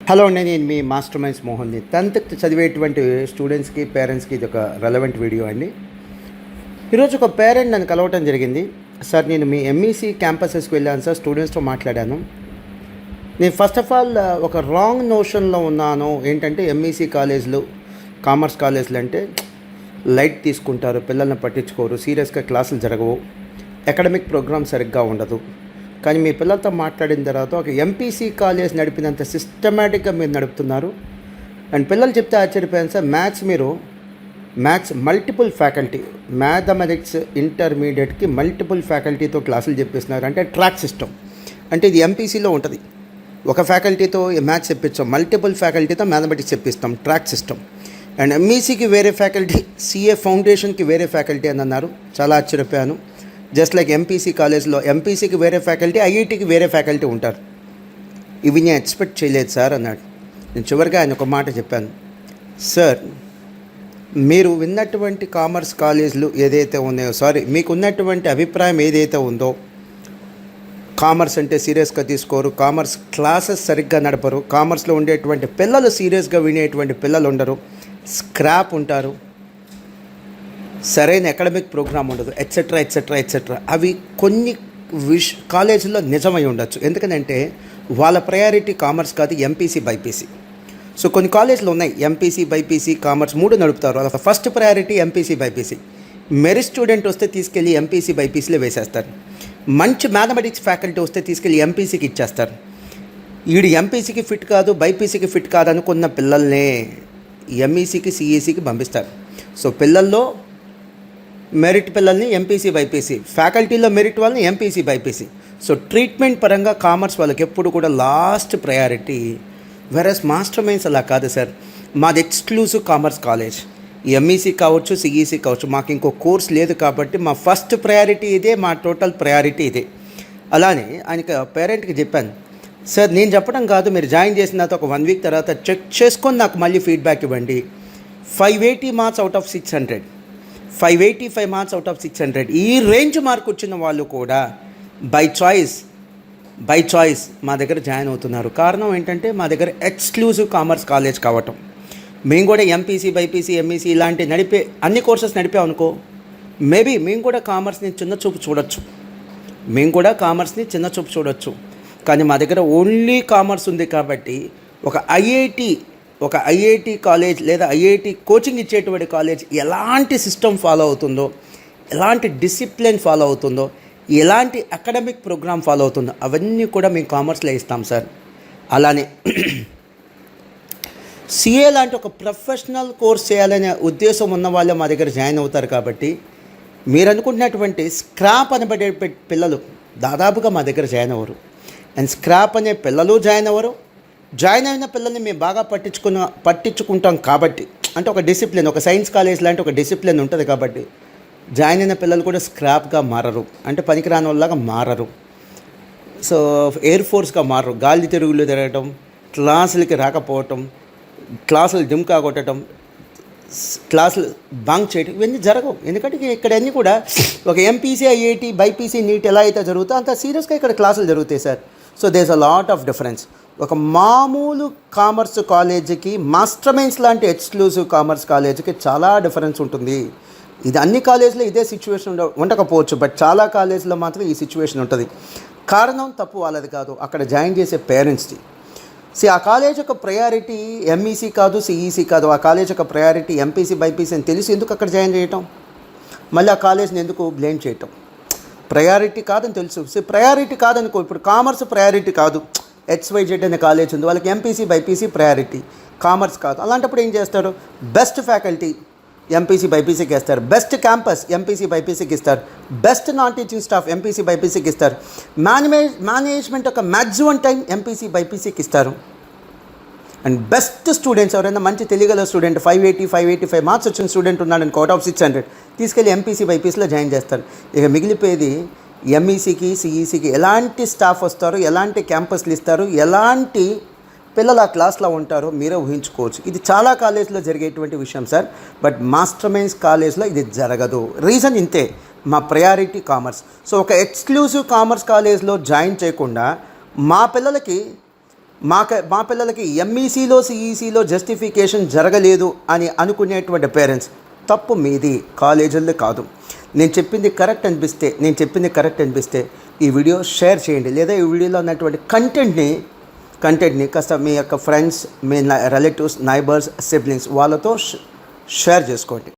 Hello అండి, నేను మీ master minds మోహన్ని. 10th చదివేటువంటి స్టూడెంట్స్కి, పేరెంట్స్కి ఇది ఒక రెలవెంట్ వీడియో అండి. ఈరోజు ఒక పేరెంట్ నన్ను కలవటం జరిగింది. సార్, నేను మీ ఎంఈసీ క్యాంపసెస్కి వెళ్ళాను సార్, స్టూడెంట్స్తో మాట్లాడాను. నేను ఫస్ట్ ఆఫ్ ఆల్ ఒక రాంగ్ నోషన్లో ఉన్నాను. ఏంటంటే ఎంఈసీ కాలేజీలు, కామర్స్ కాలేజీలు అంటే లైట్ తీసుకుంటారు, పిల్లల్ని పట్టించుకోరు, సీరియస్గా క్లాసులు జరగవు, అకాడమిక్ ప్రోగ్రామ్ సరిగ్గా ఉండదు. కానీ మీ పిల్లలతో మాట్లాడిన తర్వాత ఒక ఎంపీసీ కాలేజ్ నడిపినంత సిస్టమేటిక్గా మీరు నడుపుతున్నారు. అండ్ పిల్లలు చెప్తే ఆశ్చర్యపోయాను sir. Maths multiple faculty, mathematics ఇంటర్మీడియట్కి మల్టిపుల్ ఫ్యాకల్టీతో క్లాసులు చెప్పిస్తున్నారు. అంటే ట్రాక్ సిస్టమ్ అంటే ఇది ఎంపీసీలో ఉంటుంది. ఒక ఫ్యాకల్టీతో మ్యాథ్స్ చెప్పించాం, మల్టిపుల్ ఫ్యాకల్టీతో మ్యాథమెటిక్స్ చెప్పిస్తాం, ట్రాక్ సిస్టమ్. అండ్ ఎంఈసీకి వేరే ఫ్యాకల్టీ, సిఏ ఫౌండేషన్కి వేరే ఫ్యాకల్టీ అని అన్నారు. చాలా ఆశ్చర్యపోయాను. జస్ట్ లైక్ ఎంపీసీ కాలేజ్లో ఎంపీసీకి వేరే ఫ్యాకల్టీ, ఐఐటీకి వేరే ఫ్యాకల్టీ ఉంటారు. ఇవి నేను ఎక్స్పెక్ట్ చేయలేదు సార్ అన్నాడు. నేను చివరిగా ఆయన ఒక మాట చెప్పాను. సార్, మీరు విన్నటువంటి కామర్స్ కాలేజీలు ఏదైతే ఉన్నాయో, మీకు ఉన్నటువంటి అభిప్రాయం ఏదైతే ఉందో, కామర్స్ అంటే సీరియస్గా తీసుకోరు, కామర్స్ క్లాసెస్ సరిగ్గా నడపరు, కామర్స్లో ఉండేటువంటి పిల్లలు సీరియస్గా వినేటువంటి పిల్లలు ఉండరు, స్క్రాప్ ఉంటారు, సరైన అకాడమిక్ ప్రోగ్రామ్ ఉండదు, ఎట్సెట్రా ఎట్సెట్రా ఎట్సెట్రా. అవి కొన్ని కాలేజీల్లో నిజమై ఉండొచ్చు. ఎందుకంటే వాళ్ళ ప్రయారిటీ కామర్స్ కాదు, ఎంపీసీ బైపీసీ. సో కొన్ని కాలేజీలు ఉన్నాయి ఎంపీసీ బైపీసీ కామర్స్ మూడు నడుపుతారు. వాళ్ళ first priority MPC BiPC. Merit student వస్తే తీసుకెళ్ళి ఎంపీసీ బైపీసీలో వేసేస్తారు. మంచి మ్యాథమెటిక్స్ ఫ్యాకల్టీ వస్తే తీసుకెళ్ళి ఎంపీసీకి ఇచ్చేస్తారు. వీడు ఎంపీసీకి ఫిట్ కాదు, బైపీసీకి ఫిట్ కాదు అనుకున్న పిల్లల్నే ఎంఈసీకి సిఈసీకి పంపిస్తారు. సో పిల్లల్లో మెరిట్ పిల్లల్ని ఎంపీసీ బైపీసీ, ఫ్యాకల్టీలో మెరిట్ వాళ్ళని ఎంపీసీ బైపీసీ. సో ట్రీట్మెంట్ పరంగా కామర్స్ వాళ్ళకి ఎప్పుడు కూడా లాస్ట్ ప్రయారిటీ. వెరస్ మాస్టర్ మైండ్స్ అలా కాదు సార్. మాది ఎక్స్క్లూజివ్ కామర్స్ కాలేజ్. ఎంఈసీ కావచ్చు, సిఈసీ కావచ్చు, మాకు ఇంకో కోర్స్ లేదు కాబట్టి మా ఫస్ట్ ప్రయారిటీ ఇదే, మా టోటల్ ప్రయారిటీ ఇదే. అలానే ఆయనకి పేరెంట్కి చెప్పాను, సార్ నేను చెప్పడం కాదు, మీరు జాయిన్ చేసిన తర్వాత ఒక 1 వీక్ తర్వాత చెక్ చేసుకొని నాకు మళ్ళీ ఫీడ్బ్యాక్ ఇవ్వండి. 580 marks out of 600, 585 marks out of 600 ఈ రేంజ్ మార్క్ వచ్చిన వాళ్ళు కూడా బై చాయిస్ మా దగ్గర జాయిన్ అవుతున్నారు. కారణం ఏంటంటే మా దగ్గర ఎక్స్క్లూజివ్ కామర్స్ కాలేజ్ కావటం. మేము కూడా ఎంపీసీ బైపీసీ ఎంఈసీ ఇలాంటి అన్ని కోర్సెస్ నడిపాం అనుకో, మేబీ మేము కూడా కామర్స్ని చిన్న చూపు చూడొచ్చు. కానీ మా దగ్గర ఓన్లీ కామర్స్ ఉంది కాబట్టి ఒక ఐఐటి కాలేజ్ లేదా ఐఐటి కోచింగ్ ఇచ్చేటువంటి కాలేజ్ ఎలాంటి సిస్టమ్ ఫాలో అవుతుందో, ఎలాంటి డిసిప్లిన్ ఫాలో అవుతుందో, ఎలాంటి అకాడమిక్ ప్రోగ్రామ్ ఫాలో అవుతుందో అవన్నీ కూడా మేము కామర్స్లో ఇస్తాం సార్. అలానే సిఏ లాంటి ఒక ప్రొఫెషనల్ కోర్స్ చేయాలనే ఉద్దేశం ఉన్న వాళ్ళే మా దగ్గర జాయిన్ అవుతారు. కాబట్టి మీరు అనుకుంటున్నటువంటి స్క్రాప్ అనబడే పిల్లలు దాదాపుగా మా దగ్గర జాయిన్ అవ్వరు. అండ్ స్క్రాప్ అనే పిల్లలు జాయిన్ అవ్వరు. జాయిన్ అయిన పిల్లల్ని మేము బాగా పట్టించుకుంటాం కాబట్టి, అంటే ఒక డిసిప్లిన్, ఒక సైన్స్ కాలేజ్ లాంటి ఒక డిసిప్లిన్ ఉంటుంది కాబట్టి జాయిన్ అయిన పిల్లలు కూడా స్క్రాప్గా మారరు, అంటే పనికిరాని వాళ్ళగా మారరు. సో ఎయిర్ ఫోర్స్గా మారరు. గాలి తిరుగులు తిరగటం, క్లాసులకి రాకపోవటం, క్లాసులు జిమ్కా కొట్టడం, క్లాసులు బంక్ చేయడం ఇవన్నీ జరగవు. ఎందుకంటే ఇక్కడ అన్నీ కూడా ఒక ఎంపీసీ ఐఐటి బైపీసీ నీట్ ఎలా అయితే జరుగుతుందో అంత సీరియస్గా ఇక్కడ క్లాసులు జరుగుతాయి sir. So there is a lot of difference. ఒక మామూలు కామర్స్ కాలేజీకి, మాస్టర్ మైండ్స్ లాంటి ఎక్స్క్లూజివ్ కామర్స్ కాలేజీకి చాలా డిఫరెన్స్ ఉంటుంది. ఇది అన్ని కాలేజీలో ఇదే సిచ్యువేషన్ ఉండకపోవచ్చు, బట్ చాలా కాలేజీలో మాత్రం ఈ సిచ్యువేషన్ ఉంటుంది. కారణం తప్పు వాళ్ళది కాదు, అక్కడ జాయిన్ చేసే పేరెంట్స్ది. ఆ కాలేజ్ యొక్క ప్రయారిటీ ఎంఈసీ కాదు, సిఈసీ కాదు. ఆ కాలేజ్ యొక్క ప్రయారిటీ ఎంపీసీ బైపీసీ అని తెలిసి ఎందుకు అక్కడ జాయిన్ చేయటం? మళ్ళీ ఆ కాలేజ్ని ఎందుకు బ్లేమ్ చేయటం? ప్రయారిటీ కాదని తెలుసు. ప్రయారిటీ కాదనుకో, ఇప్పుడు కామర్స్ ప్రయారిటీ కాదు, XYZ అనే కాలేజ్ ఉంది, వాళ్ళకి ఎంపీసీ బైపీసీ ప్రయారిటీ, కామర్స్ కాదు. అలాంటప్పుడు ఏం చేస్తారు? బెస్ట్ ఫ్యాకల్టీ ఎంపీసీ బైపీసీకి ఇస్తారు, బెస్ట్ క్యాంపస్ ఎంపీసీ బైపీసీకి ఇస్తారు, best non teaching staff MPC బైపీసీకి ఇస్తారు, మేనేజ్మెంట్ యొక్క మ్యాక్సిమం టైం ఎంపీసీ బైపీసీకి ఇస్తారు. అండ్ బెస్ట్ స్టూడెంట్స్ ఎవరైనా మంచి తెలియగల స్టూడెంట్ 585 మార్క్స్ వచ్చిన స్టూడెంట్ ఉన్నాడని అవుట్ ఆఫ్ 600 తీసుకెళ్ళి ఎంపీసీ బైపీసీలో జాయిన్ చేస్తారు. ఇక మిగిలిపోయేది ఎంఈసీకి సిఈసీకి ఎలాంటి స్టాఫ్ వస్తారు, ఎలాంటి క్యాంపస్లు ఇస్తారు, ఎలాంటి పిల్లలు ఆ క్లాస్లో ఉంటారో మీరే ఊహించుకోవచ్చు. ఇది చాలా కాలేజ్లో జరిగేటువంటి విషయం సార్, బట్ మాస్టర్ మైండ్స్ కాలేజ్లో ఇది జరగదు. రీజన్ ఇంతే, మా ప్రయారిటీ కామర్స్. సో ఒక ఎక్స్క్లూజివ్ కామర్స్ కాలేజ్లో జాయిన్ చేయకుండా మా పిల్లలకి మా పిల్లలకి ఎంఈసీలో సిఈసీలో జస్టిఫికేషన్ జరగలేదు అని అనుకునేటువంటి పేరెంట్స్, తప్పు మీది, కాలేజీల్లో కాదు. నేను చెప్పింది కరెక్ట్ అనిపిస్తే ఈ వీడియో షేర్ చేయండి, లేదా ఈ వీడియోలో ఉన్నటువంటి కంటెంట్ని కాస్త మీ యొక్క ఫ్రెండ్స్, మీ రిలేటివ్స్, నైబర్స్, సిబ్లింగ్స్ వాళ్ళతో షేర్ చేసుకోండి.